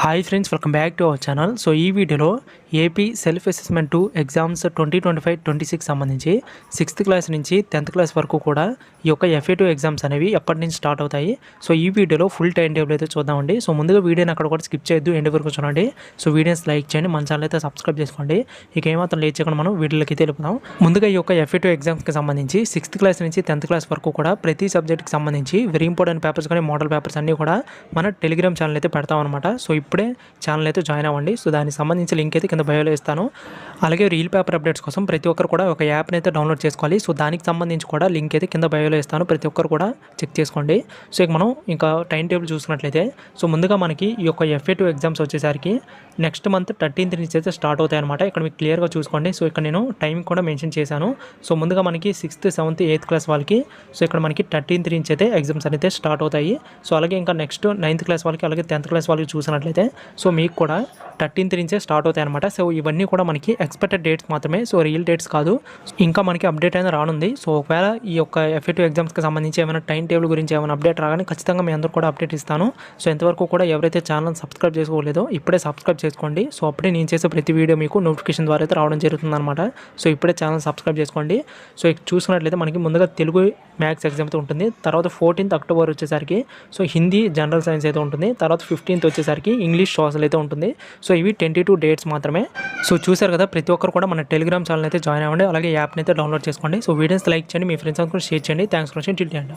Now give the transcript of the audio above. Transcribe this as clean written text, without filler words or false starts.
Hi friends, welcome back to our channel. So ఈ వీడియోలో AP self assessment 2 exams 2025-26 సంబంధించి 6th class నుంచి 10th class వరకు కూడా ఈ యొక్క FA2 ఎగ్జామ్స్ అనేవి ఎప్పటి నుంచి స్టార్ట్ అవుతాయి. సో ఈ వీడియోలో ఫుల్ టైం టేబుల్ అయితే చూద్దామండి. సో ముందుగా వీడియోని అక్కడ కూడా స్కిప్ చేయొద్దు, ఎండ్ వరకు చూడండి. సో వీడియోస్ లైక్ చేయండి, మన ఛానల్ అయితే సబ్స్క్రైబ్ చేసుకోండి. ఇక ఏమాత్రం లేట్ చేయకుండా మనం వీడియోలోకి తెలుపుదాం. ముందుగా ఈ యొక్క FA2 ఎగ్జామ్స్కి సంబంధించి 6th క్లాస్ నుంచి 10th క్లాస్ వరకు కూడా ప్రతి సబ్జెక్ట్కి సంబంధించి వెరీ ఇంపార్టెంట్ పేపర్స్ కానీ మోడల్ పేపర్స్ అన్నీ కూడా మన టెలిగ్రామ్ ఛానల్ అయితే పెడతాం అనమాట. సో ఇప్పుడే ఛానల్ అయితే జాయిన్ అవ్వండి. సో దానికి సంబంధించి లింక్ అయితే కింద బయోలో ఇస్తాను. అలాగే రీల్ పేపర్ అప్డేట్స్ కోసం ప్రతి ఒక్కరు కూడా ఒక యాప్ని అయితే డౌన్లోడ్ చేసుకోవాలి. సో దానికి సంబంధించి కూడా లింక్ అయితే కింద బయోలో ఇస్తాను, ప్రతి ఒక్కరు కూడా చెక్ చేసుకోండి. సో ఇక మనం ఇంకా టైం టేబుల్ చూసుకున్నట్లయితే సో ముందుగా మనకి ఈ యొక్క FA2 ఎగ్జామ్స్ వచ్చేసరికి నెక్స్ట్ మంత్ 13th నుంచి అయితే స్టార్ట్ అవుతాయి అనమాట. ఇక్కడ మీకు క్లియర్గా చూసుకోండి. సో ఇక్కడ నేను టైం కూడా మెన్షన్ చేశాను. సో ముందుగా మనకి 6th, 7th, 8th క్లాస్ వాళ్ళకి సో ఇక్కడ మనకి 13th నుంచి అయితే ఎగ్జామ్స్ అయితే స్టార్ట్ అవుతాయి. సో అలాగే ఇంకా నెక్స్ట్ 9th క్లాస్ వాళ్ళకి అలాగే 10th క్లాస్ వాళ్ళకి చూసినట్లయితే సో మీకు కూడా 13th నుంచే స్టార్ట్ అవుతాయి అనమాట. సో ఇవన్నీ కూడా మనకి ఎక్స్పెక్టెడ్ డేట్స్ మాత్రమే, సో రియల్ డేట్స్ కాదు. ఇంకా మనకి అప్డేట్ అయినా రానుంది. సో ఒకవేళ ఈ యొక్క FA2 ఎగ్జామ్స్కి సంబంధించి ఏమైనా టైం టేబుల్ గురించి ఏమైనా అప్డేట్ రాగానే ఖచ్చితంగా మీ అందరూ కూడా అప్డేట్ ఇస్తాను. సో ఎంతవరకు కూడా ఎవరైతే ఛానల్ సబ్స్క్రైబ్ చేసుకోలేదో ఇప్పుడే సబ్స్క్రైబ్ చేసుకోండి. సో అప్పుడే నేను చేసే ప్రతి వీడియో మీకు నోటిఫికేషన్ ద్వారా అయితే రావడం జరుగుతుంది అనమాట. సో ఇప్పుడే ఛానల్ సబ్స్క్రైబ్ చేసుకోండి. సో చూసుకున్నట్లయితే మనకి ముందుగా తెలుగు మ్యాథ్స్ ఎగ్జామ్ అయితే ఉంటుంది. తర్వాత 14th అక్టోబర్ వచ్చేసరికి సో హిందీ జనరల్ సైన్స్ అయితే ఉంటుంది. తర్వాత 15th వచ్చేసరికి ఇంగ్లీష్ సోషల్ అయితే ఉంటుంది. సో ఇవి 22 డేట్స్ మాత్రమే. సో చూసారు కదా, ప్రతి ఒక్కరు కూడా మన టెలిగ్రామ్ ఛానల్ అయితే జాయిన్ అవ్వండి. అలాగే యాప్ని అయితే డౌన్లోడ్ చేసుకోండి. సో వీడియోస్ లైక్ చేయండి, మీ ఫ్రెండ్స్ అందరూ షేర్ చేయండి. Thanks for watching. Till the end.